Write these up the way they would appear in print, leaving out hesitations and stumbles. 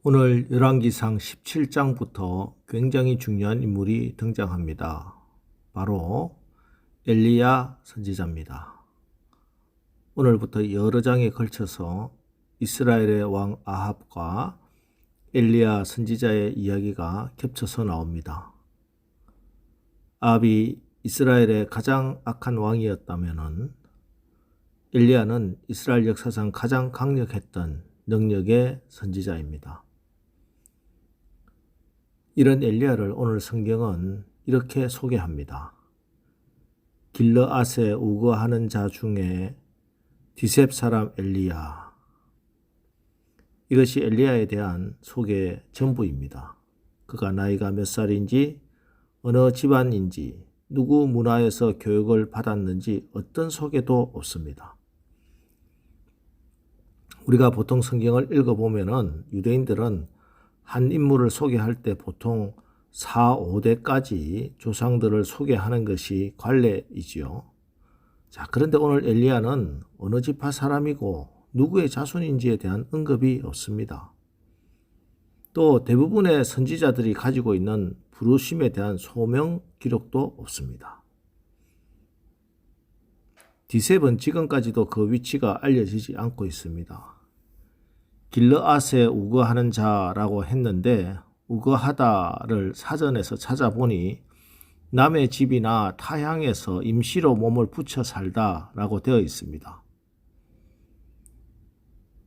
오늘 열왕기상 17장부터 굉장히 중요한 인물이 등장합니다. 바로 엘리야 선지자입니다. 오늘부터 여러 장에 걸쳐서 이스라엘의 왕 아합과 엘리야 선지자의 이야기가 겹쳐서 나옵니다. 아합이 이스라엘의 가장 악한 왕이었다면 엘리야는 이스라엘 역사상 가장 강력했던 능력의 선지자입니다. 이런 엘리야를 오늘 성경은 이렇게 소개합니다. 길르앗에 우거하는 자 중에 디셉 사람 엘리야. 이것이 엘리야에 대한 소개 전부입니다. 그가 나이가 몇 살인지, 어느 집안인지, 누구 문화에서 교육을 받았는지 어떤 소개도 없습니다. 우리가 보통 성경을 읽어보면은 유대인들은 한 인물을 소개할 때 보통 4, 5대까지 조상들을 소개하는 것이 관례이지요. 자, 그런데 오늘 엘리야는 어느 지파 사람이고 누구의 자손인지에 대한 언급이 없습니다. 또 대부분의 선지자들이 가지고 있는 부르심에 대한 소명 기록도 없습니다. 디셉은 지금까지도 그 위치가 알려지지 않고 있습니다. 길르앗에 우거하는 자라고 했는데 우거하다를 사전에서 찾아보니 남의 집이나 타향에서 임시로 몸을 붙여 살다라고 되어 있습니다.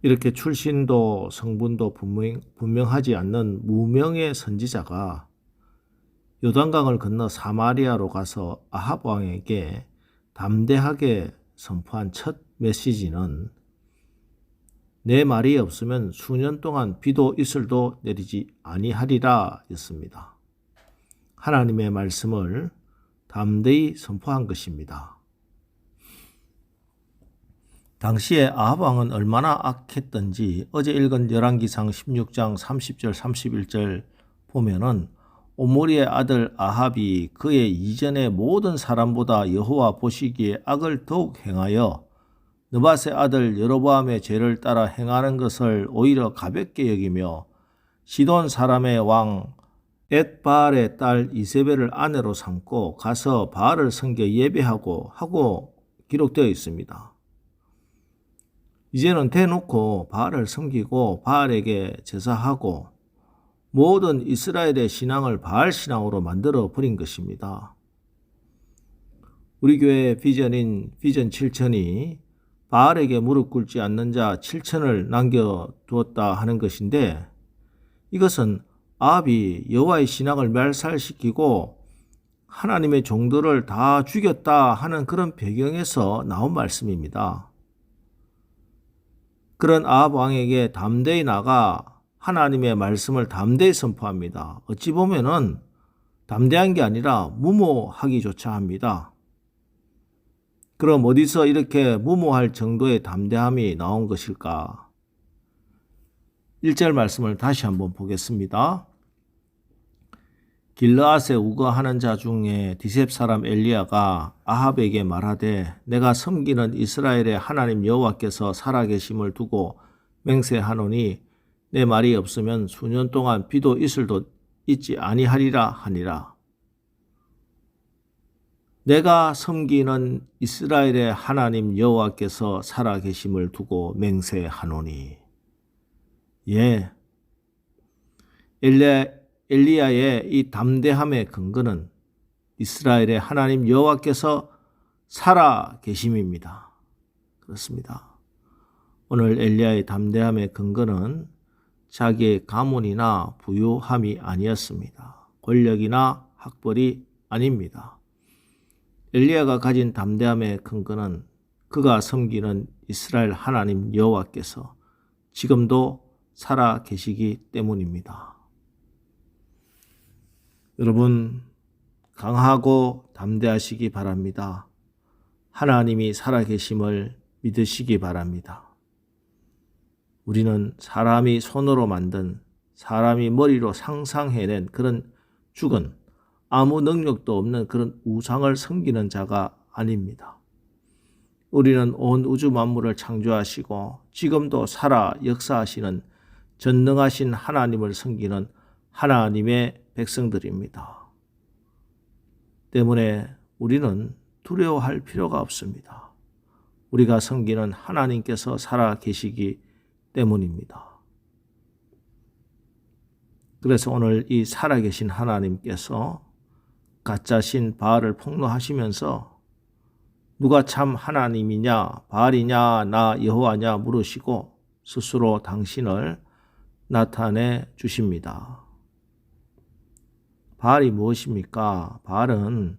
이렇게 출신도 성분도 분명하지 않는 무명의 선지자가 요단강을 건너 사마리아로 가서 아합 왕에게 담대하게 선포한 첫 메시지는 내 말이 없으면 수년 동안 비도 이슬도 내리지 아니하리라 였습니다. 하나님의 말씀을 담대히 선포한 것입니다. 당시에 아합 왕은 얼마나 악했던지 어제 읽은 열왕기상 16장 30절 31절 보면은 오므리의 아들 아합이 그의 이전의 모든 사람보다 여호와 보시기에 악을 더욱 행하여 느밧의 아들 여로보암의 죄를 따라 행하는 것을 오히려 가볍게 여기며 시돈 사람의 왕 엣바알의 딸 이세벨을 아내로 삼고 가서 바알을 섬겨 예배하고 하고 기록되어 있습니다. 이제는 대놓고 바알을 섬기고 바알에게 제사하고 모든 이스라엘의 신앙을 바알 신앙으로 만들어 버린 것입니다. 우리 교회 비전인 비전 7천이 바알에게 무릎 꿇지 않는 자 7천을 남겨두었다 하는 것인데 이것은 아합이 여호와의 신앙을 멸살시키고 하나님의 종들을 다 죽였다 하는 그런 배경에서 나온 말씀입니다. 그런 아합 왕에게 담대히 나가 하나님의 말씀을 담대히 선포합니다. 어찌 보면은 담대한 게 아니라 무모하기조차 합니다. 그럼 어디서 이렇게 무모할 정도의 담대함이 나온 것일까? 1절 말씀을 다시 한번 보겠습니다. 길르앗에 우거하는 자 중에 디셉 사람 엘리야가 아합에게 말하되 내가 섬기는 이스라엘의 하나님 여호와께서 살아계심을 두고 맹세하노니 내 말이 없으면 수년 동안 비도 이슬도 있지 아니하리라 하니라. 내가 섬기는 이스라엘의 하나님 여호와께서 살아계심을 두고 맹세하노니. 예, 엘리야의 이 담대함의 근거는 이스라엘의 하나님 여호와께서 살아계심입니다. 그렇습니다. 오늘 엘리야의 담대함의 근거는 자기의 가문이나 부유함이 아니었습니다. 권력이나 학벌이 아닙니다. 엘리야가 가진 담대함의 근거는 그가 섬기는 이스라엘 하나님 여호와께서 지금도 살아 계시기 때문입니다. 여러분, 강하고 담대하시기 바랍니다. 하나님이 살아 계심을 믿으시기 바랍니다. 우리는 사람이 손으로 만든, 사람이 머리로 상상해낸 그런 죽은 아무 능력도 없는 그런 우상을 섬기는 자가 아닙니다. 우리는 온 우주 만물을 창조하시고 지금도 살아 역사하시는 전능하신 하나님을 섬기는 하나님의 백성들입니다. 때문에 우리는 두려워할 필요가 없습니다. 우리가 섬기는 하나님께서 살아 계시기 때문입니다. 그래서 오늘 이 살아계신 하나님께서 가짜신 바알을 폭로하시면서 누가 참 하나님이냐 바알이냐 나 여호와냐 물으시고 스스로 당신을 나타내 주십니다. 바알이 무엇입니까? 바알은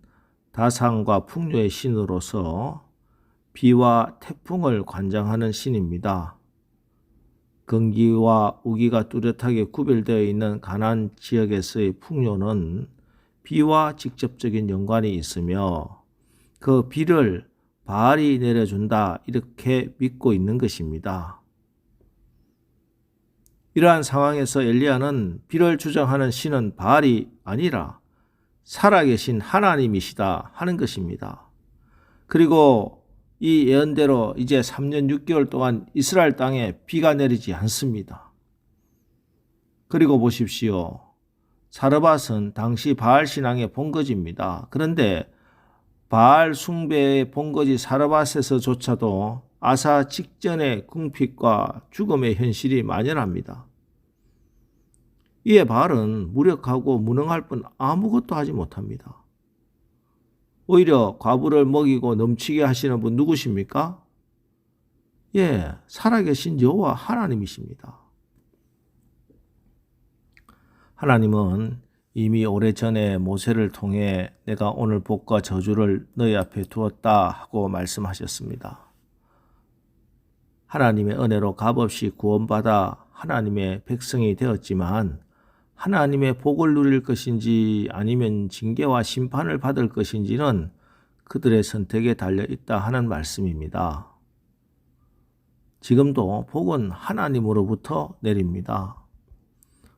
다산과 풍요의 신으로서 비와 태풍을 관장하는 신입니다. 건기와 우기가 뚜렷하게 구별되어 있는 가나안 지역에서의 풍요는 비와 직접적인 연관이 있으며 그 비를 바알이 내려준다 이렇게 믿고 있는 것입니다. 이러한 상황에서 엘리야는 비를 주장하는 신은 바알이 아니라 살아계신 하나님이시다 하는 것입니다. 그리고 이 예언대로 이제 3년 6개월 동안 이스라엘 땅에 비가 내리지 않습니다. 그리고 보십시오. 사르밧은 당시 바알 신앙의 본거지입니다. 그런데 바알 숭배의 본거지 사르밧에서조차도 아사 직전의 궁핍과 죽음의 현실이 만연합니다. 이에 바알은 무력하고 무능할 뿐 아무것도 하지 못합니다. 오히려 과부를 먹이고 넘치게 하시는 분 누구십니까? 살아계신 여호와 하나님이십니다. 하나님은 이미 오래전에 모세를 통해 내가 오늘 복과 저주를 너희 앞에 두었다 하고 말씀하셨습니다. 하나님의 은혜로 값없이 구원받아 하나님의 백성이 되었지만 하나님의 복을 누릴 것인지 아니면 징계와 심판을 받을 것인지는 그들의 선택에 달려 있다 하는 말씀입니다. 지금도 복은 하나님으로부터 내립니다.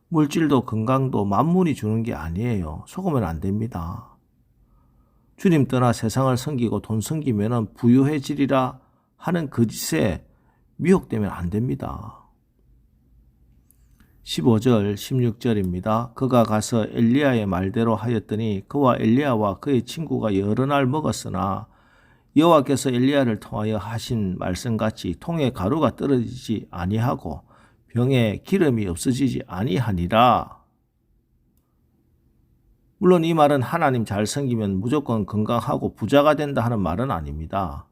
물질도 건강도 만물이 주는 게 아니에요. 속으면 안 됩니다. 주님 떠나 세상을 섬기고 돈 섬기면 부유해지리라 하는 그 짓에 미혹되면 안 됩니다. 15절 16절입니다. 그가 가서 엘리야의 말대로 하였더니 그와 엘리야와 그의 친구가 여러 날 먹었으나 여호와께서 엘리야를 통하여 하신 말씀같이 통에 가루가 떨어지지 아니하고 병에 기름이 없어지지 아니하니라. 물론 이 말은 하나님 잘 섬기면 무조건 건강하고 부자가 된다 하는 말은 아닙니다.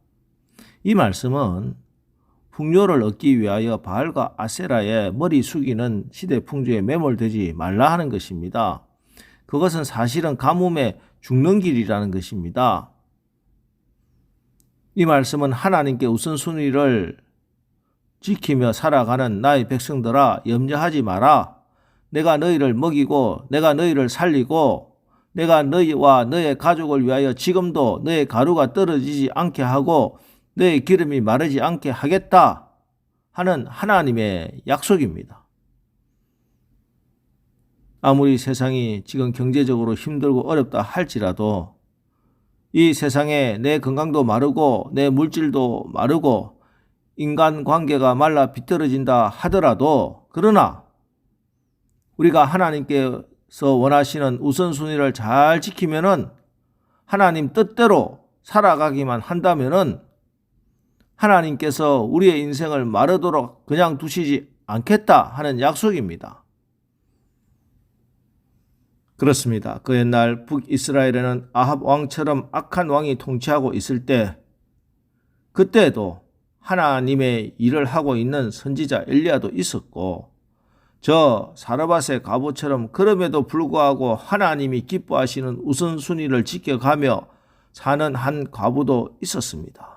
이 말씀은 풍요를 얻기 위하여 바알과 아세라의 머리 숙이는 시대 풍조에 매몰되지 말라 하는 것입니다. 그것은 사실은 가뭄에 죽는 길이라는 것입니다. 이 말씀은 하나님께 우선순위를 지키며 살아가는 나의 백성들아 염려하지 마라. 내가 너희를 먹이고 내가 너희를 살리고 내가 너희와 너의 가족을 위하여 지금도 너의 가루가 떨어지지 않게 하고 너의 기름이 마르지 않게 하겠다 하는 하나님의 약속입니다. 아무리 세상이 지금 경제적으로 힘들고 어렵다 할지라도 이 세상에 내 건강도 마르고 내 물질도 마르고 인간관계가 말라 비떨어진다 하더라도 그러나 우리가 하나님께서 원하시는 우선순위를 잘 지키면은 하나님 뜻대로 살아가기만 한다면은 하나님께서 우리의 인생을 마르도록 그냥 두시지 않겠다 하는 약속입니다. 그렇습니다. 그 옛날 북이스라엘에는 아합 왕처럼 악한 왕이 통치하고 있을 때 그때도 하나님의 일을 하고 있는 선지자 엘리야도 있었고 저 사르밧의 과부처럼 그럼에도 불구하고 하나님이 기뻐하시는 우선순위를 지켜가며 사는 한 과부도 있었습니다.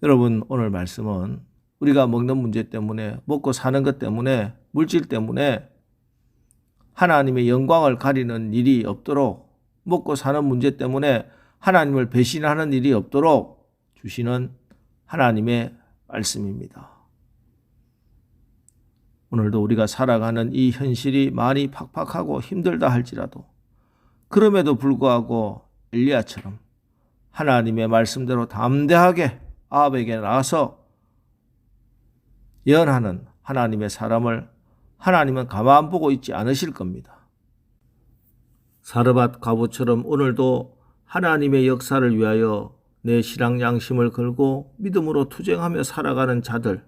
여러분, 오늘 말씀은 우리가 먹는 문제 때문에 먹고 사는 것 때문에 물질 때문에 하나님의 영광을 가리는 일이 없도록 먹고 사는 문제 때문에 하나님을 배신하는 일이 없도록 주시는 하나님의 말씀입니다. 오늘도 우리가 살아가는 이 현실이 많이 팍팍하고 힘들다 할지라도 그럼에도 불구하고 엘리야처럼 하나님의 말씀대로 담대하게 아합에게 나가서 예언하는 하나님의 사람을 하나님은 가만 보고 있지 않으실 겁니다. 사르밧 과부처럼 오늘도 하나님의 역사를 위하여 내 신앙 양심을 걸고 믿음으로 투쟁하며 살아가는 자들,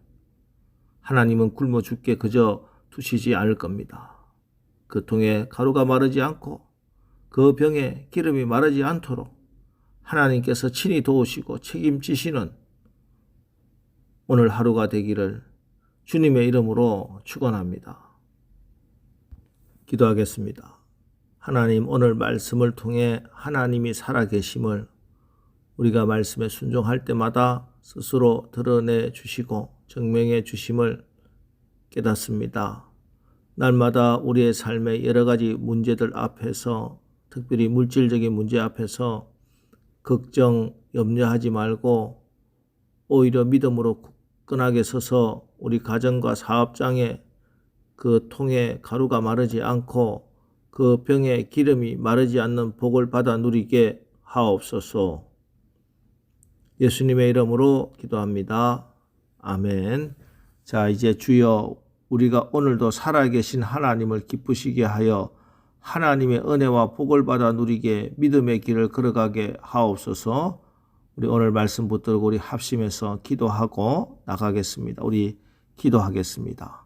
하나님은 굶어 죽게 그저 두시지 않을 겁니다. 그 통에 가루가 마르지 않고 그 병에 기름이 마르지 않도록 하나님께서 친히 도우시고 책임지시는 오늘 하루가 되기를 주님의 이름으로 축원합니다. 기도하겠습니다. 하나님, 오늘 말씀을 통해 하나님이 살아계심을 우리가 말씀에 순종할 때마다 스스로 드러내 주시고 증명해 주심을 깨닫습니다. 날마다 우리의 삶의 여러 가지 문제들 앞에서, 특별히 물질적인 문제 앞에서 걱정, 염려하지 말고 오히려 믿음으로 굳건하게 서서 우리 가정과 사업장에 그 통에 가루가 마르지 않고 그 병에 기름이 마르지 않는 복을 받아 누리게 하옵소서. 예수님의 이름으로 기도합니다. 아멘. 자, 이제 주여, 우리가 오늘도 살아계신 하나님을 기쁘시게 하여 하나님의 은혜와 복을 받아 누리게 믿음의 길을 걸어가게 하옵소서. 우리 오늘 말씀 붙들고 우리 합심해서 기도하고 나가겠습니다. 우리 기도하겠습니다.